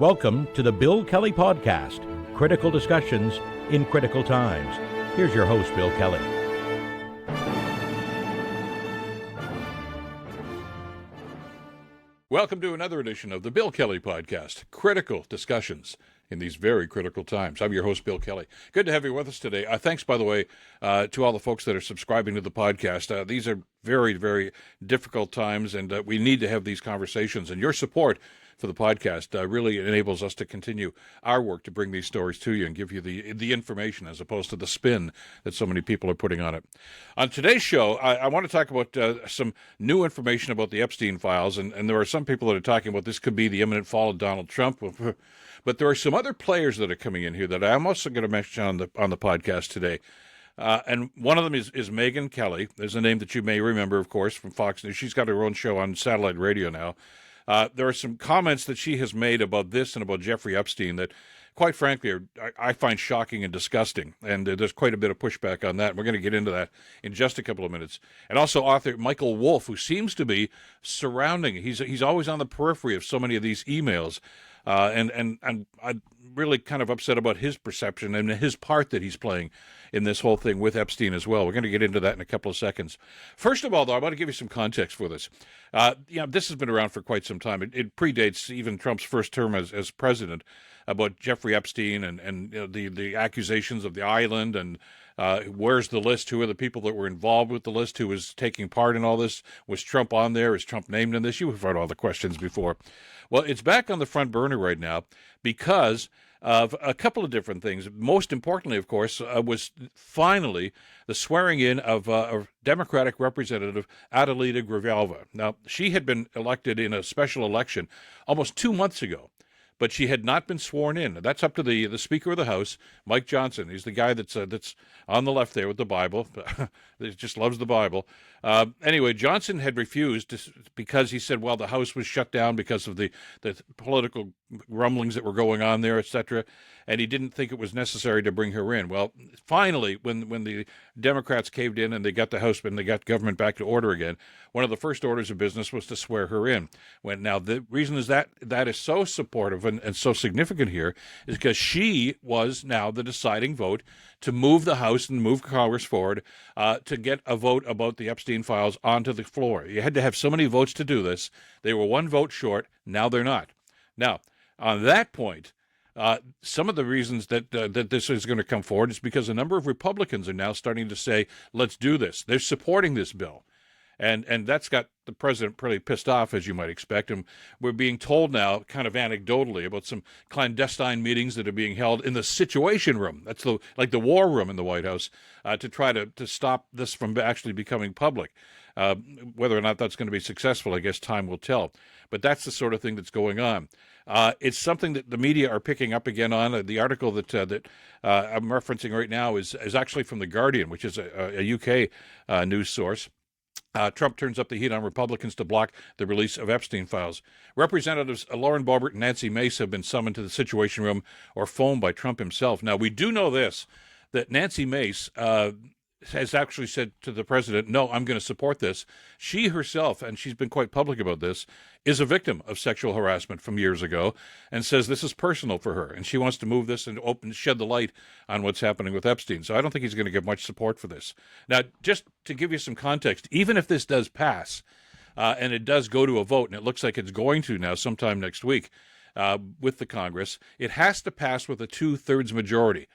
Welcome to the Bill Kelly Podcast, critical discussions in critical times. Here's your host, Bill Kelly. Welcome to another edition of the Bill Kelly Podcast, critical discussions in these very critical times. I'm your host, Bill Kelly. Good to have you with us today. Thanks, by the way, to all the folks that are subscribing to the podcast. These are very, very difficult times, and we need to have these conversations. And your support for the podcast really enables us to continue our work to bring these stories to you and give you the information as opposed to the spin that so many people are putting on it. On today's show, I want to talk about some new information about the Epstein files, and there are some people that are talking about this could be the imminent fall of Donald Trump. But there are some other players that are coming in here that I'm also going to mention on the podcast today. And one of them is Megyn Kelly. There's a name that you may remember, of course, from Fox News. She's got her own show on satellite radio now. There are some comments that she has made about this and about Jeffrey Epstein that, quite frankly, I find shocking and disgusting. And there's quite a bit of pushback on that. We're going to get into that in just a couple of minutes. And also author Michael Wolff, who seems to be surrounding, he's always on the periphery of so many of these emails. And I'm really kind of upset about his perception and his part that he's playing in this whole thing with Epstein as well. We're going to get into that in a couple of seconds. First of all, though, I want to give you some context for this. This has been around for quite some time. It predates even Trump's first term as president, about Jeffrey Epstein and the accusations of the island and where's the list? Who are the people that were involved with the list? Who was taking part in all this? Was Trump on there? Is Trump named in this? You've heard all the questions before. Well, it's back on the front burner right now because of a couple of different things. Most importantly, of course, was finally the swearing in of Democratic Representative Adelita Grijalva. Now, she had been elected in a special election almost 2 months ago, but she had not been sworn in. That's up to the Speaker of the House, Mike Johnson. He's the guy that's on the left there with the Bible. He just loves the Bible. Anyway, Johnson had refused because he said, well, the House was shut down because of the political rumblings that were going on there, etc., and he didn't think it was necessary to bring her in. Well, finally, when the Democrats caved in and they got the House and they got government back to order again, one of the first orders of business was to swear her in. Now, the reason is that is so supportive and so significant here is because she was now the deciding vote to move the House and move Congress forward to get a vote about the Epstein files onto the floor. You had to have so many votes to do this. They were one vote short. Now they're not. Now, on that point, some of the reasons that this is going to come forward is because a number of Republicans are now starting to say, let's do this. They're supporting this bill. And that's got the president pretty pissed off, as you might expect. And we're being told now, kind of anecdotally, about some clandestine meetings that are being held in the Situation Room. That's like the war room in the White House, to try to stop this from actually becoming public. Whether or not that's going to be successful, I guess time will tell. But that's the sort of thing that's going on. It's something that the media are picking up again on. The article that I'm referencing right now is actually from The Guardian, which is a UK news source. Trump turns up the heat on Republicans to block the release of Epstein files. Representatives Lauren Boebert and Nancy Mace have been summoned to the Situation Room or phoned by Trump himself. Now, we do know this, that Nancy Mace has actually said to the president, no, I'm going to support this. She herself, and she's been quite public about this, is a victim of sexual harassment from years ago and says this is personal for her. And she wants to move this and shed the light on what's happening with Epstein. So I don't think he's going to get much support for this. Now, just to give you some context, even if this does pass and it does go to a vote, and it looks like it's going to now sometime next week with the Congress, it has to pass with a 2/3 majority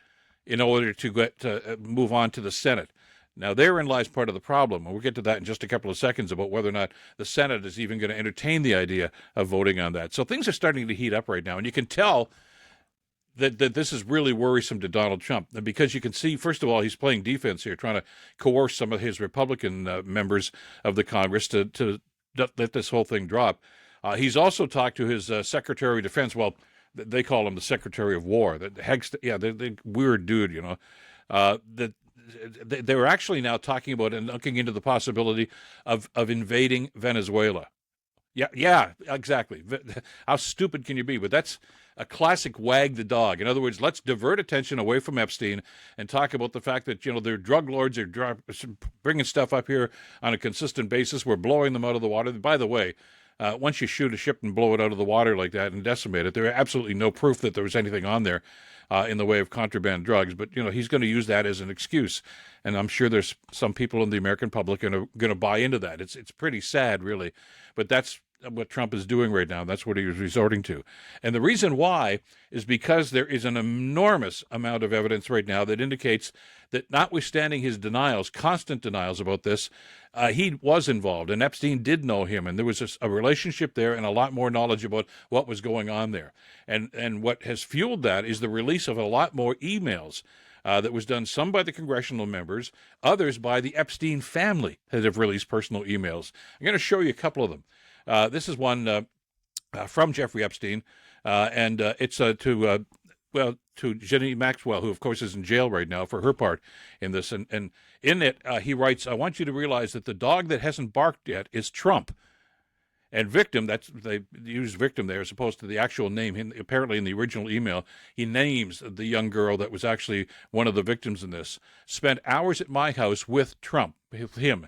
in order to move on to the Senate. Now, therein lies part of the problem, and we'll get to that in just a couple of seconds about whether or not the Senate is even going to entertain the idea of voting on that. So things are starting to heat up right now, and you can tell that this is really worrisome to Donald Trump, and because you can see, first of all, he's playing defense here, trying to coerce some of his Republican members of the Congress to let this whole thing drop. He's also talked to his Secretary of Defense. Well, they call him the Secretary of War. The weird dude, you know. They were actually now talking about and looking into the possibility of invading Venezuela. Yeah, exactly. How stupid can you be? But that's a classic wag the dog. In other words, let's divert attention away from Epstein and talk about the fact that, their drug lords are bringing stuff up here on a consistent basis. We're blowing them out of the water. By the way, once you shoot a ship and blow it out of the water like that and decimate it, there are absolutely no proof that there was anything on there in the way of contraband drugs. But, he's going to use that as an excuse. And I'm sure there's some people in the American public going to buy into that. It's pretty sad, really. But that's what Trump is doing right now. That's what he was resorting to. And the reason why is because there is an enormous amount of evidence right now that indicates that, notwithstanding his denials, constant denials about this, he was involved, and Epstein did know him, and there was a relationship there and a lot more knowledge about what was going on there. And what has fueled that is the release of a lot more emails that was done, some by the congressional members, others by the Epstein family that have released personal emails. I'm going to show you a couple of them. This is one from Jeffrey Epstein, and it's to Jenny Maxwell, who, of course, is in jail right now for her part in this. And in it, he writes, "I want you to realize that the dog that hasn't barked yet is Trump." And victim, they use victim there as opposed to the actual name. Apparently, in the original email, he names the young girl that was actually one of the victims in this. "Spent hours at my house with Trump, with him.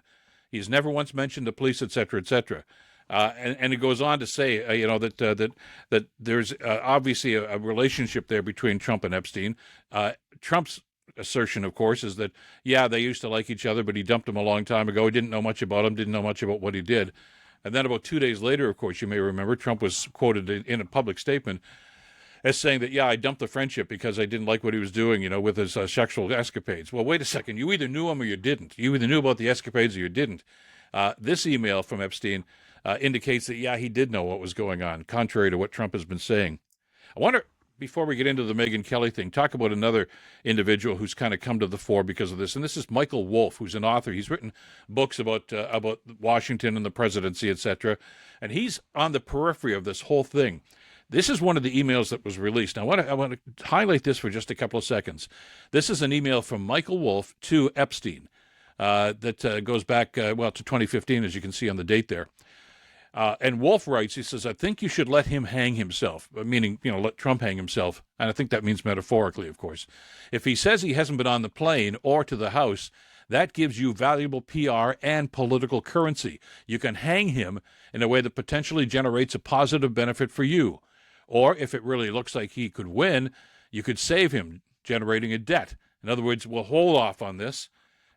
He's never once mentioned the police, etc., etc." And it goes on to say, that there's obviously a relationship there between Trump and Epstein. Trump's assertion, of course, is that, they used to like each other, but he dumped him a long time ago. He didn't know much about him, didn't know much about what he did. And then about 2 days later, of course, you may remember, Trump was quoted in a public statement as saying that, I dumped the friendship because I didn't like what he was doing, with his sexual escapades. Well, wait a second. You either knew him or you didn't. You either knew about the escapades or you didn't. This email from Epstein indicates that, he did know what was going on, contrary to what Trump has been saying. I wonder, before we get into the Megyn Kelly thing, talk about another individual who's kind of come to the fore because of this, and this is Michael Wolff, who's an author. He's written books about Washington and the presidency, etc., and he's on the periphery of this whole thing. This is one of the emails that was released. Now, I want to highlight this for just a couple of seconds. This is an email from Michael Wolff to Epstein that goes back, to 2015, as you can see on the date there. And Wolff writes, he says, "I think you should let him hang himself," meaning, let Trump hang himself. And I think that means metaphorically, of course. "If he says he hasn't been on the plane or to the House, that gives you valuable PR and political currency. You can hang him in a way that potentially generates a positive benefit for you. Or if it really looks like he could win, you could save him, generating a debt. In other words, we'll hold off on this.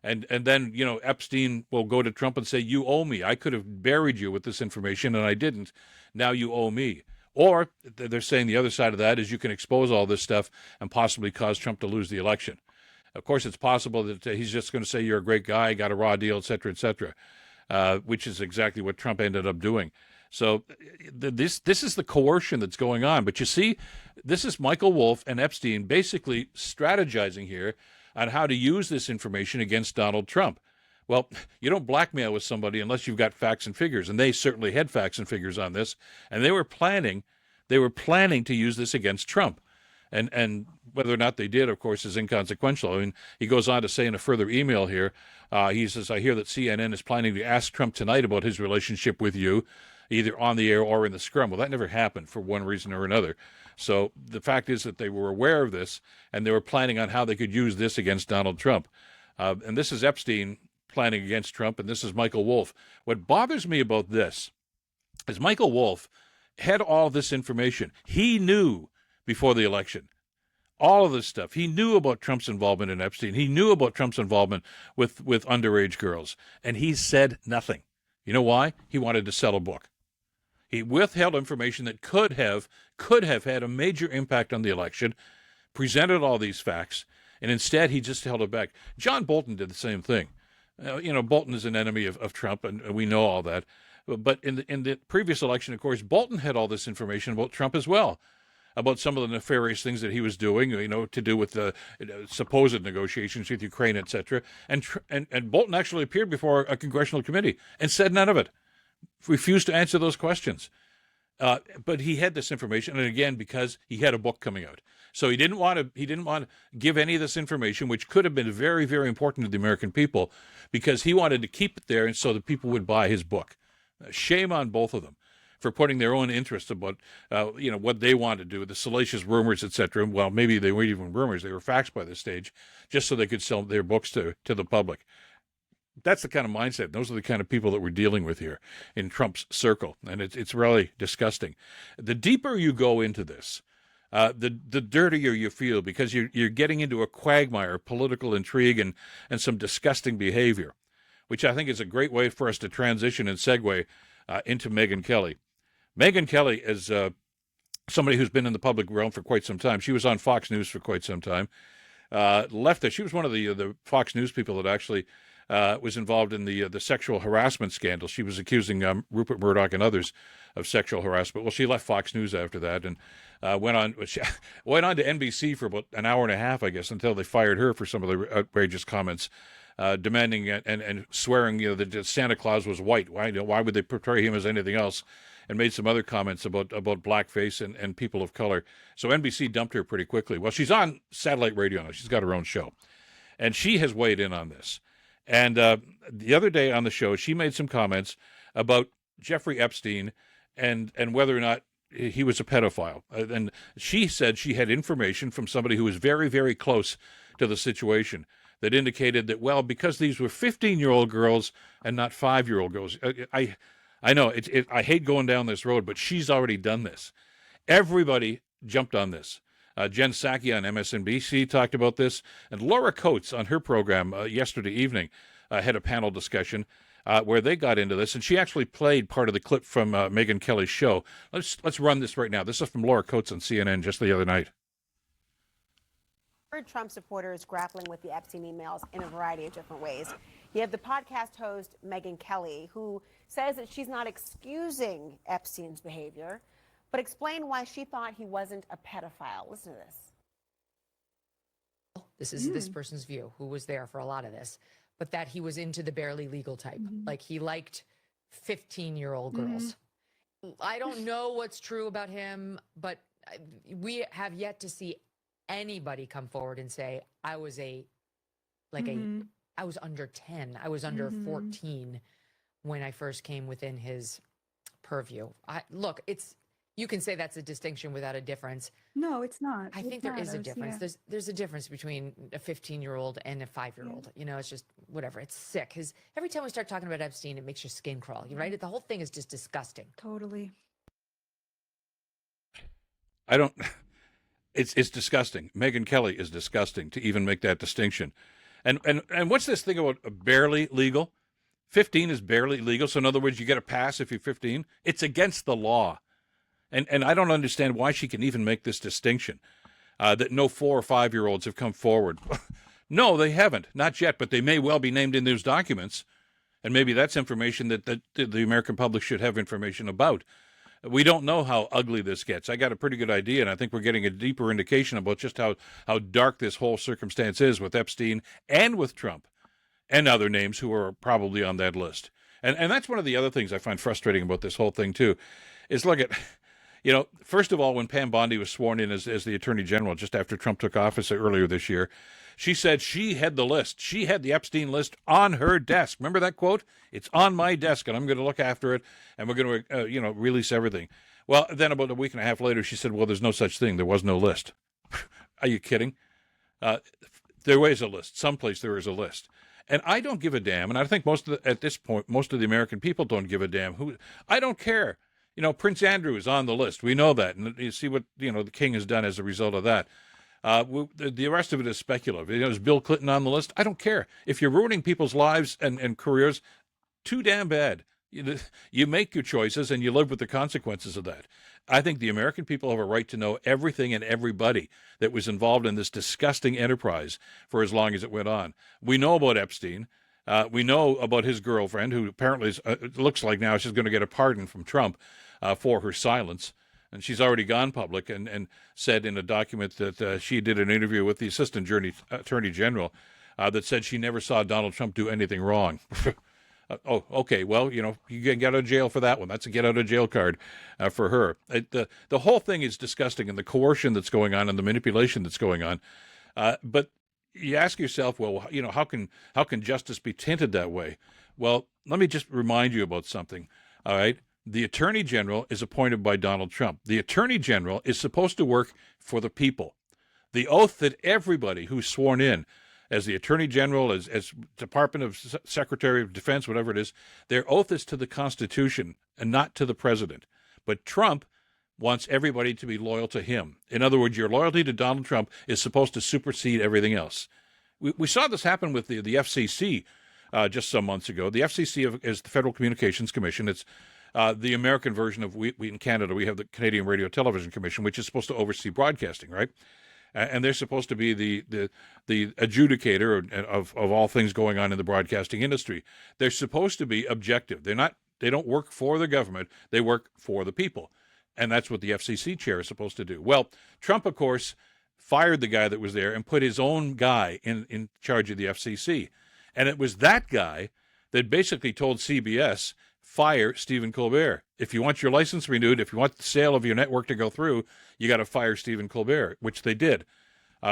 And then, Epstein will go to Trump and say, you owe me. I could have buried you with this information, and I didn't. Now you owe me." Or they're saying the other side of that is you can expose all this stuff and possibly cause Trump to lose the election. Of course, it's possible that he's just going to say, "You're a great guy, got a raw deal, et cetera, which is exactly what Trump ended up doing. So this is the coercion that's going on. But you see, this is Michael Wolff and Epstein basically strategizing here on how to use this information against Donald Trump. Well, you don't blackmail with somebody unless you've got facts and figures, and they certainly had facts and figures on this, and they were planning to use this against Trump. And whether or not they did, of course, is inconsequential. I mean, he goes on to say in a further email here, he says, "I hear that CNN is planning to ask Trump tonight about his relationship with you, either on the air or in the scrum." Well, that never happened for one reason or another. So the fact is that they were aware of this, and they were planning on how they could use this against Donald Trump. And this is Epstein planning against Trump, and this is Michael Wolff. What bothers me about this is Michael Wolff had all this information. He knew before the election all of this stuff. He knew about Trump's involvement in Epstein. He knew about Trump's involvement with underage girls, and he said nothing. You know why? He wanted to sell a book. He withheld information that could have had a major impact on the election, presented all these facts, and instead he just held it back. John Bolton did the same thing. Bolton is an enemy of Trump, and we know all that. But in the previous election, of course, Bolton had all this information about Trump as well, about some of the nefarious things that he was doing, to do with the supposed negotiations with Ukraine, etc. And Bolton actually appeared before a congressional committee and said none of it. Refused to answer those questions. But he had this information, and again, because he had a book coming out. So he didn't want to give any of this information, which could have been very, very important to the American people, because he wanted to keep it there and so that people would buy his book. Shame on both of them for putting their own interests about, what they wanted to do, the salacious rumors, etc. Well, maybe they weren't even rumors; they were facts by this stage, just so they could sell their books to the public. That's the kind of mindset. Those are the kind of people that we're dealing with here in Trump's circle, and it's really disgusting. The deeper you go into this, the dirtier you feel, because you're getting into a quagmire of political intrigue and some disgusting behavior, which I think is a great way for us to transition and segue into Megyn Kelly. Megyn Kelly is somebody who's been in the public realm for quite some time. She was on Fox News for quite some time. Left there. She was one of the Fox News people that actually was involved in the sexual harassment scandal. She was accusing Rupert Murdoch and others of sexual harassment. Well, she left Fox News after that and went on to NBC for about an hour and a half, I guess, until they fired her for some of the outrageous comments, demanding and swearing, that Santa Claus was white. Why would they portray him as anything else? And made some other comments about blackface and people of color. So NBC dumped her pretty quickly. Well, she's on satellite radio now. She's got her own show. And she has weighed in on this. And the other day on the show, she made some comments about Jeffrey Epstein and whether or not he was a pedophile. And she said she had information from somebody who was very, very close to the situation that indicated that, well, because these were 15-year-old girls and not 5-year-old girls. I know, I hate going down this road, but she's already done this. Everybody jumped on this. Jen Psaki on MSNBC talked about this, and Laura Coates on her program yesterday evening had a panel discussion where they got into this, and she actually played part of the clip from Megyn Kelly's show. Let's run this right now. This is from Laura Coates on CNN just the other night. Trump supporters grappling with the Epstein emails in a variety of different ways. You have the podcast host, Megyn Kelly, who says that she's not excusing Epstein's behavior, but explain why she thought he wasn't a pedophile. Listen to this. This is this person's view, who was there for a lot of this, but that he was into the barely legal type. Like he liked 15-year-old girls. I don't know what's true about him, but we have yet to see anybody come forward and say, I was I was under 10. I was under 14 when I first came within his purview. Look, you can say that's a distinction without a difference. No, it's not. I think there is a difference. Yeah. There's a difference between a 15-year-old and a 5-year-old. Yeah. It's just whatever. It's sick. Every time we start talking about Epstein, it makes your skin crawl. Right? The whole thing is just disgusting. Totally. It's disgusting. Megyn Kelly is disgusting to even make that distinction. And what's this thing about barely legal? 15 is barely legal. So in other words, you get a pass if you're 15. It's against the law. And I don't understand why she can even make this distinction, that no 4 or 5-year-olds have come forward. No, they haven't. Not yet, but they may well be named in those documents. And maybe that's information that the American public should have information about. We don't know how ugly this gets. I got a pretty good idea, and I think we're getting a deeper indication about just how dark this whole circumstance is with Epstein and with Trump and other names who are probably on that list. And that's one of the other things I find frustrating about this whole thing, too, is look at, first of all, when Pam Bondi was sworn in as the Attorney General just after Trump took office earlier this year, she said she had the list. She had the Epstein list on her desk. Remember that quote? It's on my desk, and I'm going to look after it, and we're going to, release everything. Well, then about a week and a half later, she said, well, there's no such thing. There was no list. Are you kidding? There is a list. Someplace there is a list. And I don't give a damn, and I think at this point, most of the American people don't give a damn. I don't care. Prince Andrew is on the list. We know that, and you see what, the king has done as a result of that. The rest of it is speculative. Is Bill Clinton on the list? I don't care. If you're ruining people's lives and careers, too damn bad. You make your choices and you live with the consequences of that. I think the American people have a right to know everything and everybody that was involved in this disgusting enterprise for as long as it went on. We know about Epstein. We know about his girlfriend, who apparently it looks like now she's going to get a pardon from Trump for her silence. And she's already gone public and said in a document that she did an interview with the Assistant Attorney General that said she never saw Donald Trump do anything wrong. Oh, okay. Well, you can get out of jail for that one. That's a get out of jail card for her. The whole thing is disgusting, and the coercion that's going on and the manipulation that's going on. But you ask yourself, well, how can justice be tinted that way? Well, let me just remind you about something. All right. The Attorney General is appointed by Donald Trump. The Attorney General is supposed to work for the people. The oath that everybody who's sworn in as the Attorney General, as Department of Secretary of Defense, whatever it is, their oath is to the Constitution and not to the president. But Trump wants everybody to be loyal to him. In other words, your loyalty to Donald Trump is supposed to supersede everything else. We saw this happen with the FCC just some months ago. The FCC is the Federal Communications Commission. It's the American version of we in Canada, we have the Canadian Radio Television Commission, which is supposed to oversee broadcasting, right? And they're supposed to be the adjudicator of all things going on in the broadcasting industry. They're supposed to be objective. They don't work for the government. They work for the people. And that's what the FCC chair is supposed to do. Well, Trump, of course, fired the guy that was there and put his own guy in charge of the FCC. And it was that guy that basically told CBS, fire Stephen Colbert. If you want your license renewed, if you want the sale of your network to go through, you got to fire Stephen Colbert, which they did.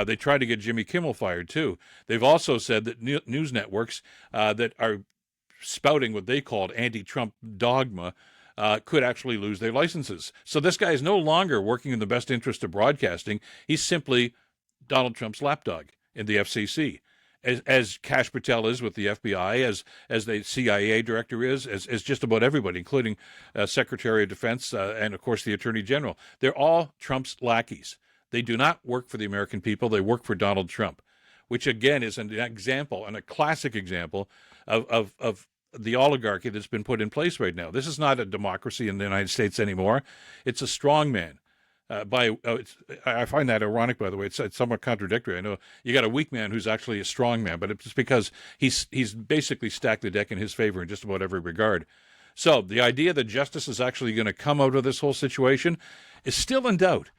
They tried to get Jimmy Kimmel fired, too. They've also said that news networks that are spouting what they called anti-Trump dogma could actually lose their licenses. So this guy is no longer working in the best interest of broadcasting. He's simply Donald Trump's lapdog in the FCC. As Kash Patel is with the FBI, as the CIA director is, as just about everybody, including Secretary of Defense and, of course, the Attorney General. They're all Trump's lackeys. They do not work for the American people. They work for Donald Trump, which, again, is an example, and a classic example of the oligarchy that's been put in place right now. This is not a democracy in the United States anymore. It's a strongman. I find that ironic, by the way. It's somewhat contradictory. I know you got a weak man who's actually a strong man, but it's because he's basically stacked the deck in his favor in just about every regard. So the idea that justice is actually going to come out of this whole situation is still in doubt,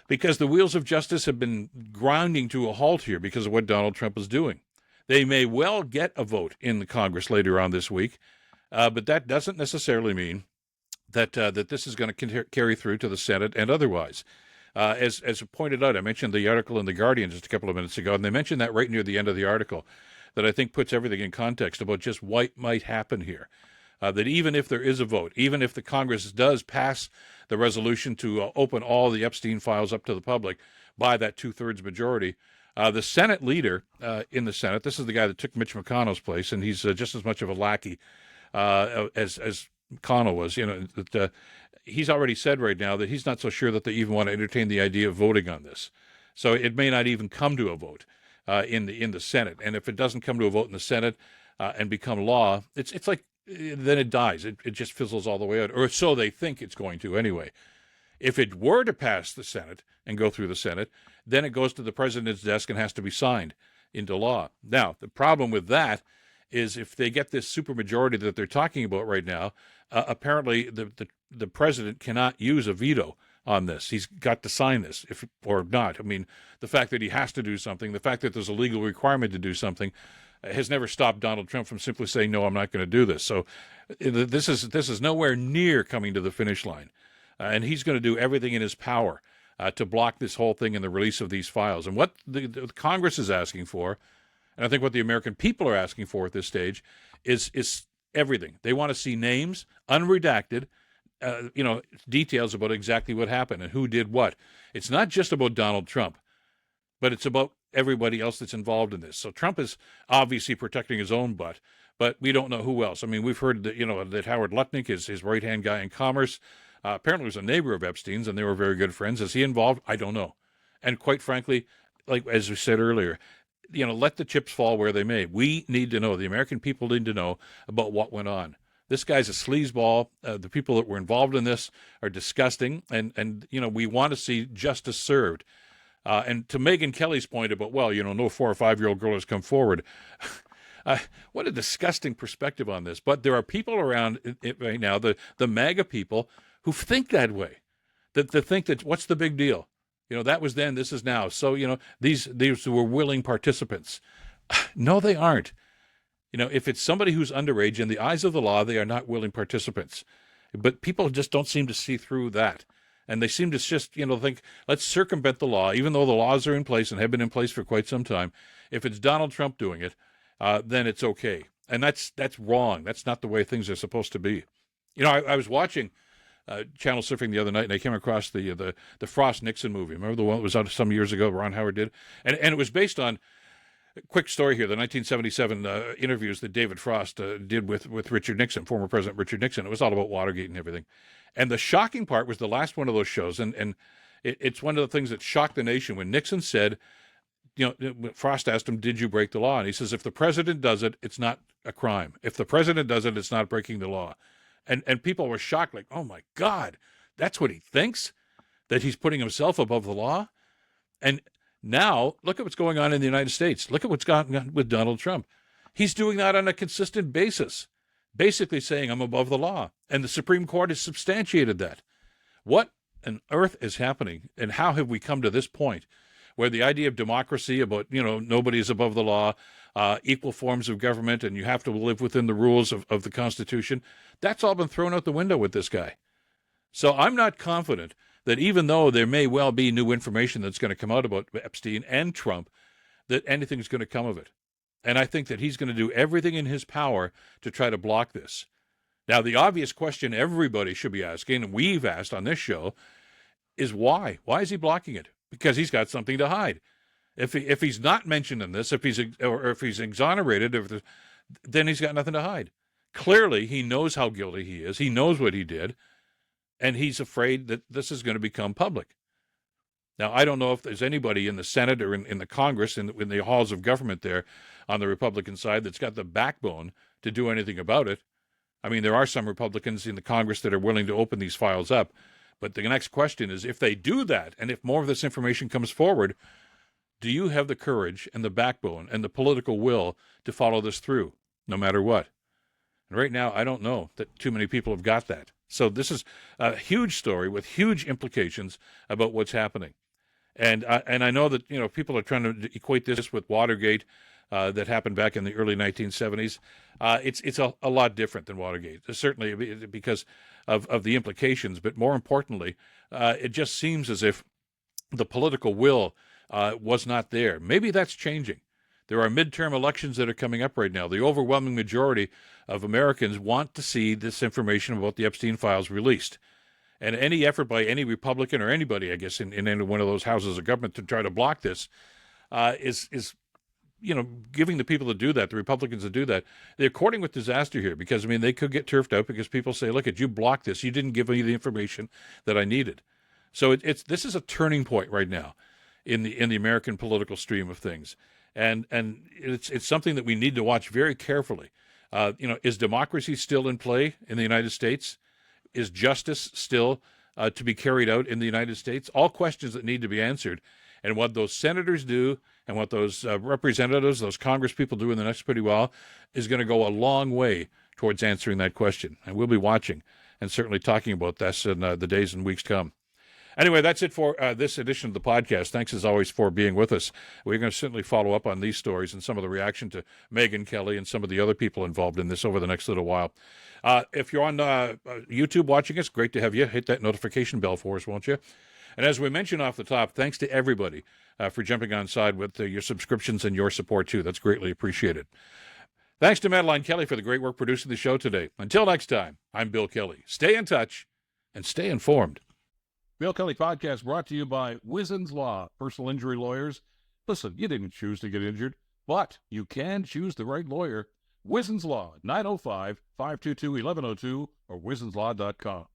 because the wheels of justice have been grinding to a halt here because of what Donald Trump is doing. They may well get a vote in the Congress later on this week, but that doesn't necessarily mean that this is going to carry through to the Senate and otherwise. As pointed out, I mentioned the article in The Guardian just a couple of minutes ago, and they mentioned that right near the end of the article, that I think puts everything in context about just what might happen here. That even if there is a vote, even if the Congress does pass the resolution to open all the Epstein files up to the public by that 2/3 majority, the Senate leader in the Senate, this is the guy that took Mitch McConnell's place, and he's just as much of a lackey as McConnell was, that he's already said right now that he's not so sure that they even want to entertain the idea of voting on this. So it may not even come to a vote in the Senate. And if it doesn't come to a vote in the Senate and become law, it's like then it dies. It just fizzles all the way out, or so they think it's going to anyway. If it were to pass the Senate and go through the Senate, then it goes to the president's desk and has to be signed into law. Now, the problem with that is if they get this supermajority that they're talking about right now, apparently the president cannot use a veto on this. He's got to sign this, or not. I mean, the fact that he has to do something, the fact that there's a legal requirement to do something, has never stopped Donald Trump from simply saying, no, I'm not going to do this. So this is nowhere near coming to the finish line. And he's going to do everything in his power to block this whole thing and the release of these files. And what the Congress is asking for, and I think what the American people are asking for at this stage, is everything. They want to see names, unredacted, details about exactly what happened and who did what. It's not just about Donald Trump, but it's about everybody else that's involved in this. So Trump is obviously protecting his own butt, but we don't know who else. I mean, we've heard that, that Howard Lutnick is his right-hand guy in commerce. Apparently was a neighbor of Epstein's, and they were very good friends. Is he involved? I don't know. And quite frankly, like as we said earlier, let the chips fall where they may. We need to know. The American people need to know about what went on. This guy's a sleazeball. The people that were involved in this are disgusting, and we want to see justice served. And to Megyn Kelly's point about, no 4 or 5-year-old girl has come forward. What a disgusting perspective on this. But there are people around it right now, the MAGA people, who think that way, that think that what's the big deal? That was then, this is now. So, these were willing participants. No, they aren't. If it's somebody who's underage, in the eyes of the law, they are not willing participants. But people just don't seem to see through that. And they seem to just, think, let's circumvent the law, even though the laws are in place and have been in place for quite some time. If it's Donald Trump doing it, then it's okay. And that's wrong. That's not the way things are supposed to be. I was watching channel surfing the other night, and I came across the Frost Nixon movie. Remember the one that was out some years ago, Ron Howard did? And it was based on quick story here, the 1977 interviews that David Frost did with Richard Nixon, former President Richard Nixon. It was all about Watergate and everything. And the shocking part was the last one of those shows. And it's one of the things that shocked the nation when Nixon said, Frost asked him, did you break the law? And he says, if the president does it, it's not a crime. If the president does it, it's not breaking the law. And people were shocked, like, oh, my God, that's what he thinks? That he's putting himself above the law? And now, look at what's going on in the United States. Look at what's going on with Donald Trump. He's doing that on a consistent basis, basically saying, I'm above the law. And the Supreme Court has substantiated that. What on earth is happening? And how have we come to this point where the idea of democracy, about, nobody is above the law, equal forms of government, and you have to live within the rules of the Constitution, that's all been thrown out the window with this guy. So I'm not confident that even though there may well be new information that's going to come out about Epstein and Trump, that anything's going to come of it. And I think that he's going to do everything in his power to try to block this. Now, the obvious question everybody should be asking, and we've asked on this show, is why? Why is he blocking it? Because he's got something to hide. If he's not mentioned in this, if he's exonerated, then he's got nothing to hide. Clearly, he knows how guilty he is. He knows what he did, and he's afraid that this is going to become public. Now, I don't know if there's anybody in the Senate or in the Congress, in the halls of government there on the Republican side, that's got the backbone to do anything about it. I mean, there are some Republicans in the Congress that are willing to open these files up. But the next question is, if they do that, and if more of this information comes forward, do you have the courage and the backbone and the political will to follow this through, no matter what? And right now, I don't know that too many people have got that. So this is a huge story with huge implications about what's happening. And I know that, people are trying to equate this with Watergate that happened back in the early 1970s. It's a lot different than Watergate, certainly because of the implications. But more importantly, it just seems as if the political will was not there. Maybe that's changing. There are midterm elections that are coming up right now. The overwhelming majority of Americans want to see this information about the Epstein files released. And any effort by any Republican or anybody, I guess, in any one of those houses of government to try to block this is giving the people to do that, the Republicans to do that, they're courting with disaster here because, they could get turfed out because people say, look, you blocked this. You didn't give me the information that I needed. So this is a turning point right now in the American political stream of things. And it's something that we need to watch very carefully. Is democracy still in play in the United States? Is justice still to be carried out in the United States? All questions that need to be answered. And what those senators do and what those representatives, those Congress people do in the next pretty while is going to go a long way towards answering that question. And we'll be watching and certainly talking about this in the days and weeks to come. Anyway, that's it for this edition of the podcast. Thanks, as always, for being with us. We're going to certainly follow up on these stories and some of the reaction to Megyn Kelly and some of the other people involved in this over the next little while. If you're on YouTube watching us, great to have you. Hit that notification bell for us, won't you? And as we mentioned off the top, thanks to everybody for jumping on side with your subscriptions and your support, too. That's greatly appreciated. Thanks to Megyn Kelly for the great work producing the show today. Until next time, I'm Bill Kelly. Stay in touch and stay informed. Bill Kelly Podcast brought to you by Wizen's Law, personal injury lawyers. Listen, you didn't choose to get injured, but you can choose the right lawyer. Wizen's Law, 905-522-1102 or wizenslaw.com.